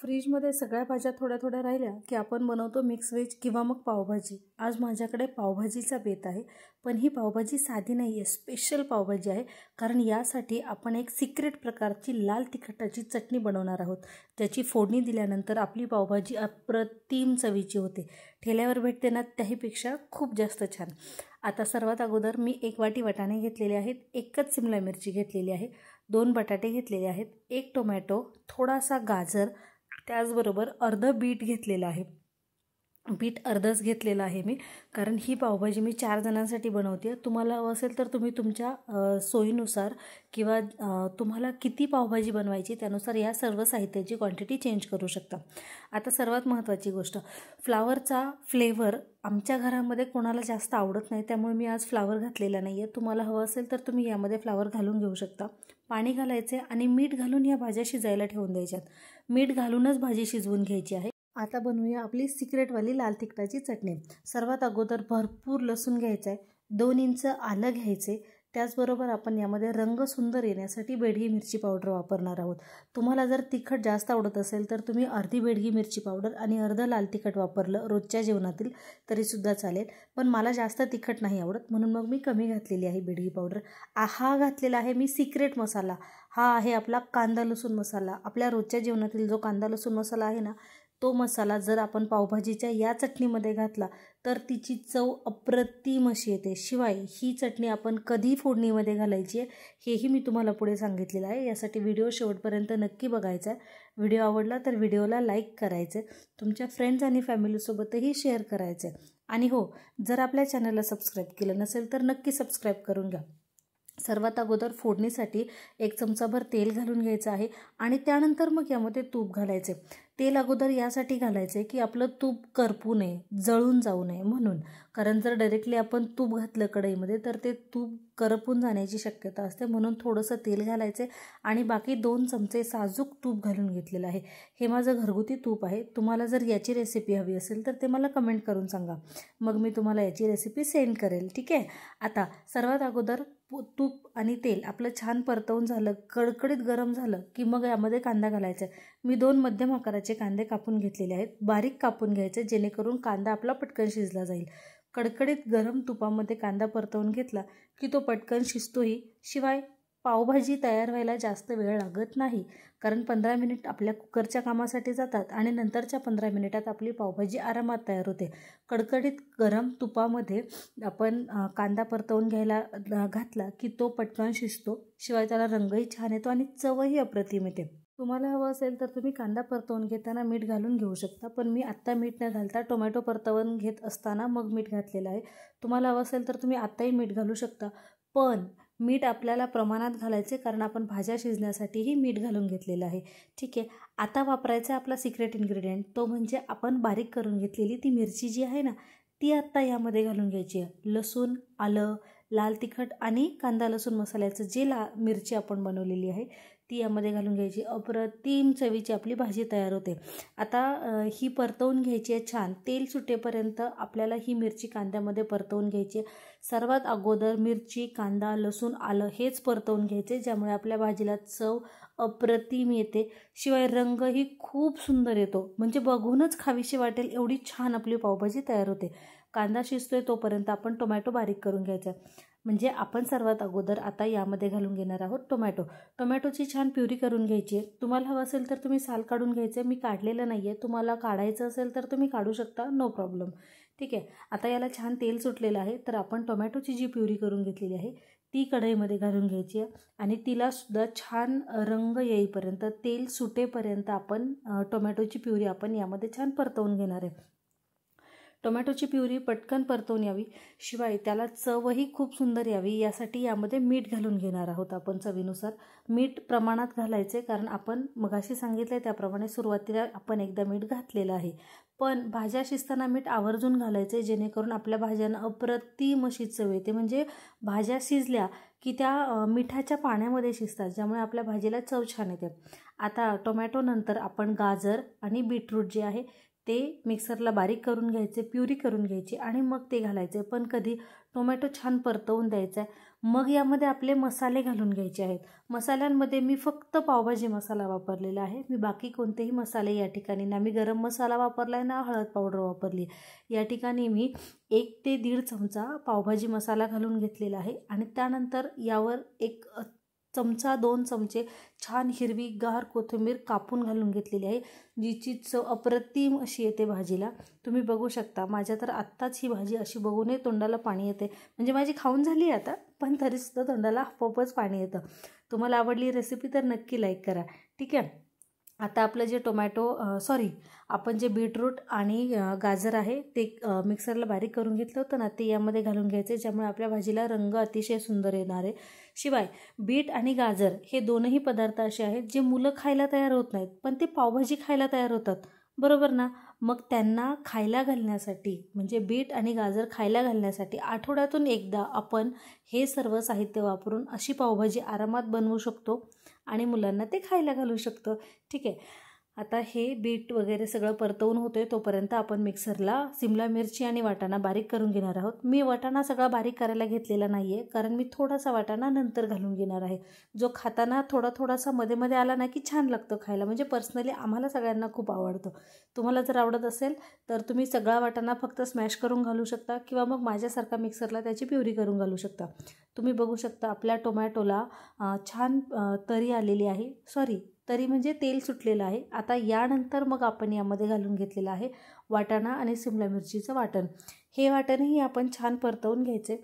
फ्रीजमध्ये सगळ्या भाज्या थोड्या थोड्या राहिल्या की आपण बनवतो मिक्स व्हेज किंवा मग पावभाजी। आज माझ्याकडे पावभाजीचा बेत आहे, पण ही पावभाजी साधी नाही आहे, स्पेशल पावभाजी आहे। कारण यासाठी आपण एक सिक्रेट प्रकारची लाल तिखटाची चटणी बनवणार आहोत, ज्याची फोडणी दिल्यानंतर आपली पावभाजी अप्रतिम चवीची होते। ठेल्यावर भेटते ना, त्याहीपेक्षा खूप जास्त छान। आता सर्वात अगोदर मी 1 वाटी वाटाणे घेतलेले आहेत, 1च शिमला मिरची घेतलेली आहे, 2 बटाटे घेतलेले आहेत, 1 टोमॅटो, थोडासा गाजर, त्याचबरोबर अर्ध बीट घेतलेलं आहे। बीट अर्धच घेतलेलं आहे मी, कारण ही पावभाजी मी 4 जणांसाठी बनवते। तुम्हाला हवं असेल तर तुम्ही तुमच्या सोयीनुसार किंवा तुम्हाला किती पावभाजी बनवायची त्यानुसार या सर्व साहित्याची क्वांटिटी चेंज करू शकता। आता सर्वात महत्त्वाची गोष्ट, फ्लावरचा फ्लेवर आमच्या घरामध्ये कोणाला जास्त आवडत नाही, त्यामुळे मी आज फ्लावर घातलेला नाही आहे। तुम्हाला हवं असेल तर तुम्ही यामध्ये फ्लावर घालून घेऊ शकता। पाणी घालायचे आणि मीठ घालून या भाज्या शिजायला ठेवून द्यायच्यात। मीठ घालूनच भाजी शिजवून घ्यायची आहे। आता बनवूया आपली सिक्रेटवाली लाल तिखटाची चटणी। सर्वात अगोदर भरपूर लसूण घ्यायचा आहे, 2 इंच आलं घ्यायचे, त्याचबरोबर आपण यामध्ये रंग सुंदर येण्यासाठी बेडगी मिरची पावडर वापरणार आहोत। तुम्हाला जर तिखट जास्त आवडत असेल तर तुम्ही अर्धी बेडगी मिरची पावडर आणि अर्ध लाल तिखट वापरलं रोजच्या जेवणातील तरीसुद्धा चालेल, पण मला जास्त तिखट नाही आवडत म्हणून मग मी कमी घातलेली आहे बेडगी पावडर। हा घातलेला आहे मी सिक्रेट मसाला, हा आहे आपला कांदा लसूण मसाला। आपल्या रोजच्या जेवणातील जो कांदा लसूण मसाला आहे ना, तो मसाला जर आपण पावभाजीच्या या चटणीमध्ये घातला तर तिची चव अप्रतिम अशी येते। शिवाय ही चटणी आपण कधी फोडणीमध्ये घालायची आहे हेही मी तुम्हाला पुढे सांगितलेलं आहे। यासाठी व्हिडिओ शेवटपर्यंत नक्की बघायचा आहे। व्हिडिओ आवडला तर व्हिडिओला लाईक करायचं, तुमच्या फ्रेंड्स आणि फॅमिलीसोबतही शेअर करायचं आणि हो, जर आपल्या चॅनलला सबस्क्राईब केलं नसेल तर नक्की सबस्क्राईब करून घ्या। सर्वात अगोदर फोडणीसाठी 1 चमचाभर तेल घालून घ्यायचं आहे आणि त्यानंतर मग यामध्ये तूप घालायचे। तेल अगोदर यासाठी घालायचे की आपलं तूप करपू नये, जळून जाऊ नये म्हणून, कारण जर डायरेक्टली आपण तूप घातलं कढईमध्ये तर ते तूप करपून जाण्याची शक्यता असते, म्हणून थोडंसं तेल घालायचे आणि बाकी 2 चमचे साजूक तूप घालून घेतलेलं आहे। हे माझं घरगुती तूप आहे। तुम्हाला जर याची रेसिपी हवी असेल तर ते मला कमेंट करून सांगा, मग मी तुम्हाला याची रेसिपी सेंड करेल, ठीक आहे। आता सर्वात अगोदर तूप आणि तेल आपलं छान परतवून झालं, कडकडीत गरम झालं की मग यामध्ये कांदा घालायचा। मी 2 मध्यम आकाराचे कांदे कापून घेतलेले आहेत, बारीक कापून घ्यायचे जेणेकरून कांदा आपला पटकन शिजला जाईल। कडकडीत गरम तुपामध्ये कांदा परतवून घेतला की तो पटकन शिजतोही, शिवाय पावभाजी तयार व्हायला जास्त वेळ लागत नाही, कारण 15 मिनिट आपल्या कुकरच्या कामासाठी जातात आणि नंतरच्या 15 मिनिटात आपली पावभाजी आरामात तयार होते। कडकडीत गरम तुपामध्ये आपण कांदा परतवून घ्यायला घातला की तो पटकन शिजतो, शिवाय त्याला रंगही छान येतो आणि चवही अप्रतिम येते। तुम्हाला हवं असेल तर तुम्ही कांदा परतवून घेताना मीठ घालून घेऊ शकता, पण मी आत्ता मीठ न घालता टोमॅटो परतवून घेत असताना मग मीठ घातलेलं आहे। तुम्हाला हवं असेल तर तुम्ही आत्ताही मीठ घालू शकता, पण मीठ आपल्याला प्रमाणात घालायचे, कारण आपण भाज्या शिजण्यासाठीही मीठ घालून घेतलेलं आहे, ठीक आहे। आता वापरायचा आपला सिक्रेट इन्ग्रेडियंट, तो म्हणजे आपण बारीक करून घेतलेली ती मिरची जी आहे ना, ती आत्ता यामध्ये घालून घ्यायची आहे। लसूण, आलं, लाल तिखट आणि कांदा लसूण मसाल्याचं जे मिरची आपण बनवलेली आहे ती यामध्ये घालून घ्यायची। अप्रतिम चवीची आपली भाजी तयार होते। आता ही परतवून घ्यायची आहे छान, तेल सुटेपर्यंत आपल्याला ही मिरची कांद्यामध्ये परतवून घ्यायची आहे। सर्वात अगोदर मिरची, कांदा, लसूण, आलं हेच परतवून घ्यायचे, ज्यामुळे आपल्या भाजीला चव अप्रतिम येते, शिवाय रंगही खूप सुंदर येतो, म्हणजे बघूनच खावीशी वाटेल एवढी छान आपली पावभाजी तयार होते। कांदा शिजतोय तोपर्यंत आपण टोमॅटो बारीक करून घ्यायचा, म्हणजे आपण सर्वात अगोदर आता यामध्ये घालून घेणार आहोत टोमॅटो। टोमॅटोची छान प्युरी करून घ्यायची आहे। तुम्हाला हवं असेल तर तुम्ही साल काढून घ्यायचं, मी काढलेलं नाही आहे, तुम्हाला काढायचं असेल तर तुम्ही काढू शकता, नो प्रॉब्लेम, ठीक आहे। आता याला छान तेल सुटलेलं आहे, तर आपण टोमॅटोची जी प्युरी करून घेतलेली आहे ती कढईमध्ये घालून घ्यायची आहे आणि तिला सुद्धा छान रंग येईपर्यंत, तेल सुटेपर्यंत आपण टोमॅटोची प्युरी आपण यामध्ये छान परतवून घेणार आहे। टोमॅटोची प्युरी पटकन परतवून यावी, शिवाय त्याला चवही खूप सुंदर यावी, यासाठी यामध्ये मीठ घालून घेणार आहोत आपण चवीनुसार। मीठ प्रमाणात घालायचे, कारण आपण मगाशी सांगितले त्याप्रमाणे सुरुवातीला आपण एकदा मीठ घातलेलं आहे, पण भाज्या शिजताना मीठ आवर्जून घालायचे, जेणेकरून आपल्या भाज्यांना अप्रतिम अशी चव येते, म्हणजे भाज्या शिजल्या की त्या मिठाच्या पाण्यामध्ये शिजतात, ज्यामुळे आपल्या भाजीला चव छान येते। आता टोमॅटो नंतर आपण गाजर आणि बीटरूट जे आहे ते मिक्सरला बारीक करून घ्यायचे, प्युरी करून घ्यायची आणि मग ते घालायचे, पण कधी टोमॅटो छान परतवून द्यायचा आहे, मग यामध्ये आपले मसाले घालून घ्यायचे आहेत. मसाल्यांमध्ये मी फक्त पावभाजी मसाला वापरलेला आहे. मी बाकी कोणतेही मसाले या ठिकाणी ना मी गरम मसाला वापरला आहे ना हळद पावडर वापरली. या ठिकाणी मी 1 ते 1.5 चमचा पावभाजी मसाला घालून घेतलेला आहे आणि त्यानंतर यावर 1 चमचा 2 चमचे छान हिरवीगार कोथिंबीर कापून घालून घेतलेली आहे, जिची चव अप्रतिम अशी येते भाजीला. तुम्ही बघू शकता, माझ्या तर आत्ताच ही भाजी अशी बघूनही तोंडाला पाणी येते. म्हणजे माझी खाऊन झाली आता, पण तरीसुद्धा तोंडाला आपोआपच पाणी येतं. तुम्हाला आवडली रेसिपी तर नक्की लाईक करा. ठीक आहे. आता आपलं जे आपण जे बीटरूट आणि गाजर आहे ते मिक्सरला बारीक करून घेतलं होतं ना, ते यामध्ये घालून घ्यायचे, ज्यामुळे आपल्या भाजीला रंग अतिशय सुंदर येणार आहे. शिवाय बीट आणि गाजर हे दोनही पदार्थ असे आहेत जे मुलं खायला तयार होत नाहीत, पण ते पावभाजी खायला तयार होतात, बरोबर ना. मग त्यांना खायला घालण्यासाठी, म्हणजे बीट आणि गाजर खायला घालण्यासाठी आठवड्यातून एकदा आपण हे सर्व साहित्य वापरून अशी पावभाजी आरामात बनवू शकतो आणि मुलांना ते खायला घालू शकतो. ठीक आहे. आता हे बीट वगैरे सगळं परतवून होतं आहे, तोपर्यंत आपण मिक्सरला सिमला मिरची आणि वाटाणा बारीक करून घेणार आहोत. मी वाटाणा सगळा बारीक करायला घेतलेला नाही आहे, कारण मी थोडासा वाटाणा नंतर घालून घेणार आहे, जो खाताना थोडासा मध्ये मध्ये आला ना की छान लागतं खायला. म्हणजे पर्सनली आम्हाला सगळ्यांना खूप आवडतं. तुम्हाला जर आवडत असेल तर तुम्ही सगळा वाटाणा फक्त स्मॅश करून घालू शकता किंवा मग माझ्यासारखा मिक्सरला त्याची प्युरी करून घालू शकता. तुम्ही बघू शकता आपल्या टोमॅटोला छान तरी आलेली आहे. तरी म्हणजे तेल सुटलेलं आहे. आता यानंतर मग आपण यामध्ये घालून घेतलेलं आहे वाटाणा आणि सिमला मिरचीचं वाटण. हे वाटणही आपण छान परतवून घ्यायचे.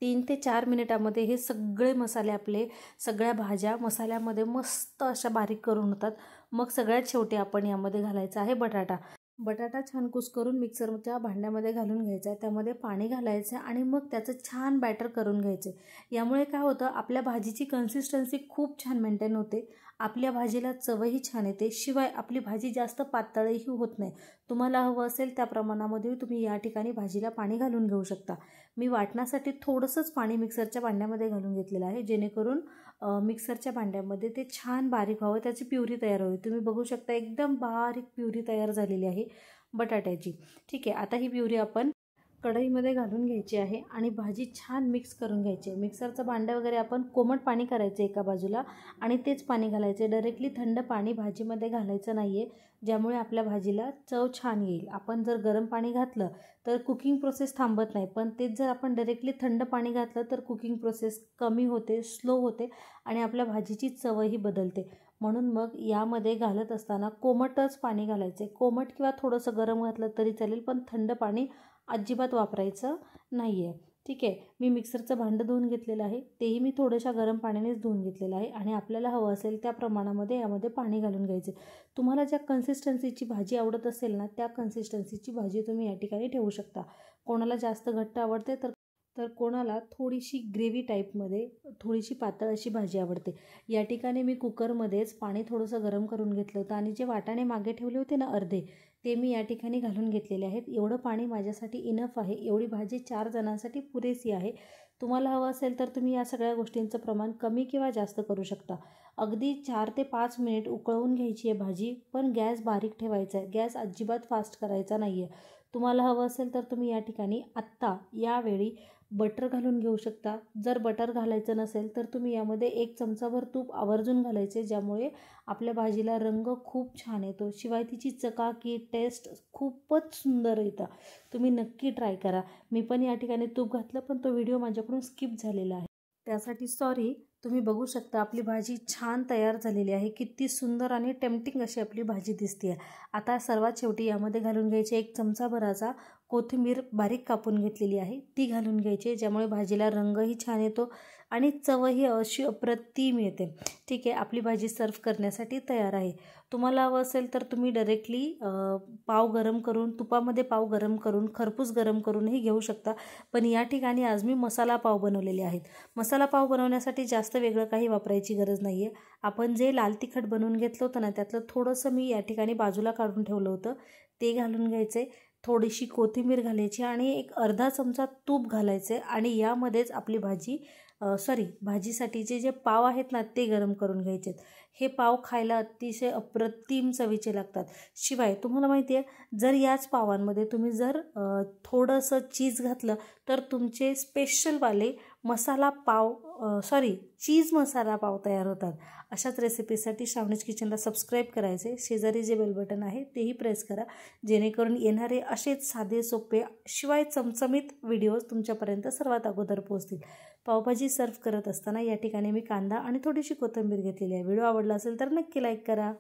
3 ते 4 मिनिटामध्ये हे सगळे मसाले आपले सगळ्या भाज्या मसाल्यामध्ये मस्त अशा बारीक करून होतात. मग सगळ्यात शेवटी आपण यामध्ये घालायचा आहे बटाटा छान कुस्करून मिक्सरच्या भांड्यामध्ये घालून घ्यायचा आहे. त्यामध्ये पाणी घालायचं आणि मग त्याचं छान बॅटर करून घ्यायचे. यामुळे काय होतं, आपल्या भाजीची कन्सिस्टन्सी खूप छान मेंटेन होते, आपल्या भाजीला चवही छान येते, शिवाय आपली भाजी जास्त पातळही होत नाही. तुम्हाला हवं असेल त्या प्रमाणामध्ये तुम्ही या ठिकाणी भाजीला पाणी घालून घेऊ शकता. मी वाटण्यासाठी थोडंसंच पाणी मिक्सरच्या भांड्यामध्ये घालून घेतलेलं आहे, जेणेकरून मिक्सरच्या भांड्यामध्ये ते छान बारीक व्हावं, त्याची प्युरी तयार होईल. तुम्ही बघू शकता एकदम बारीक प्युरी तयार झालेली आहे बटाट्याची. ठीक आहे. आता ही प्युरी आपण कढईमध्ये घालून घ्यायची आहे आणि भाजी छान मिक्स करून घ्यायची आहे. मिक्सरचं भांडं वगैरे आपण कोमट पाणी करायचं एका बाजूला आणि तेच पाणी घालायचे. डायरेक्टली थंड पाणी भाजीमध्ये घालायचं नाही आहे, ज्यामुळे आपल्या भाजीला चव छान येईल. आपण जर गरम पाणी घातलं तर कुकिंग प्रोसेस थांबत नाही, पण तेच जर आपण डायरेक्टली थंड पाणी घातलं तर कुकिंग प्रोसेस कमी होते, स्लो होते आणि आपल्या भाजीची चवही बदलते. म्हणून मग यामध्ये घालत असताना कोमटच पाणी घालायचे. कोमट किंवा थोडंसं गरम घातलं तरी चालेल, पण थंड पाणी अजिबात वापरायचं नाही आहे. ठीक आहे. मी मिक्सरचं भांडं धुवून घेतलेलं आहे, तेही मी थोड्याशा गरम पाण्यानेच धुवून घेतलेलं आहे आणि आपल्याला हवं असेल त्या प्रमाणामध्ये यामध्ये पाणी घालून घ्यायचे. तुम्हाला ज्या कन्सिस्टन्सीची भाजी आवडत असेल ना, त्या कन्सिस्टन्सीची भाजी तुम्ही या ठिकाणी ठेवू शकता. कोणाला जास्त घट्ट आवडते तर कोणाला थोडीशी ग्रेव्ही टाईपमध्ये थोडीशी पातळ अशी भाजी आवडते. या ठिकाणी मी कुकरमध्येच पाणी थोडंसं गरम करून घेतलं होतं आणि जे वाटाणे मागे ठेवले होते ना अर्धे, ते मी या ठिकाणी घालून घेतलेले आहेत. एवढं पाणी माझ्यासाठी इनफ आहे. एवढी भाजी 4 जणांसाठी पुरेशी आहे. तुम्हाला हवं असेल तर तुम्ही या सगळ्या गोष्टींचं प्रमाण कमी किंवा जास्त करू शकता. अगदी 4 ते 5 मिनिट उकळवून घ्यायची आहे भाजी, पण गॅस बारीक ठेवायचा आहे. गॅस अजिबात फास्ट करायचा नाही आहे. तुम्हाला हवं असेल तर तुम्ही या ठिकाणी आत्ता यावेळी बटर घालून घेऊ शकता. जर बटर घालायचं नसेल तर तुम्ही यामध्ये 1 चमचाभर तूप आवर्जून घालायचे, ज्यामुळे आपल्या भाजीला रंग खूप छान येतो. शिवाय तिची चकाकी, टेस्ट खूपच सुंदर येतं. तुम्ही नक्की ट्राय करा. मी पण या ठिकाणी तूप घातलं, पण तो व्हिडिओ माझ्याकडून स्किप झालेला आहे, त्यासाठी सॉरी. तुम्ही बघू शकता आपली भाजी छान तयार झालेली आहे. किती सुंदर आणि टेम्पटिंग अशी आपली भाजी दिसते आहे. आता सर्वात शेवटी यामध्ये घालून घ्यायचे 1 चमचाभराचा कोथिंबीर बारीक कापून घेतलेली आहे, ती घालून घ्यायची, ज्यामुळे भाजीला रंगही छान येतो आणि चवही अशी अप्रतिम येते. ठीक आहे. आपली भाजी सर्व करण्यासाठी तयार आहे. तुम्हाला हवं असेल तर तुम्ही डायरेक्टली तुपामध्ये पाव गरम करून खरपूस गरम करूनही घेऊ शकता, पण या ठिकाणी आज मी मसाला पाव बनवलेले आहेत. मसाला पाव बनवण्यासाठी जास्त वेगळं काही वापरायची गरज नाही आहे. आपण जे लाल तिखट बनवून घेतलं होतं ना, त्यातलं थोडंसं मी या ठिकाणी बाजूला काढून ठेवलं होतं, ते घालून घ्यायचे. थोडीशी कोथिंबीर घालायची आणि 1 अर्धा चमचा तूप घालायचे आणि यामध्येच आपली भाजीसाठीचे जे पाव आहेत ना, ते गरम करून घ्यायचे. हे पाव खायला अतिशय अप्रतिम चवीचे लागतात. शिवाय तुम्हाला माहिती आहे, जर याच पावांमध्ये तुम्ही थोडंसं चीज घातलं तर तुमचे स्पेशलवाले मसाला पाव चीज मसाला पाव तयार होतात. अशाच रेसिपीसाठी श्रावणीज किचनला सबस्क्राईब करायचे. शेजारी जे बेल बटन आहे तेही प्रेस करा, जेणेकरून येणारे असेच साधे सोपे शिवाय चमचमीत व्हिडिओज तुमच्यापर्यंत सर्वात अगोदर पोहोचतील. पावभाजी सर्व करत असताना या ठिकाणी मी कांदा आणि थोडीशी कोथिंबीर घेतलेली आहे. व्हिडिओ आवडला असेल तर नक्की लाईक करा.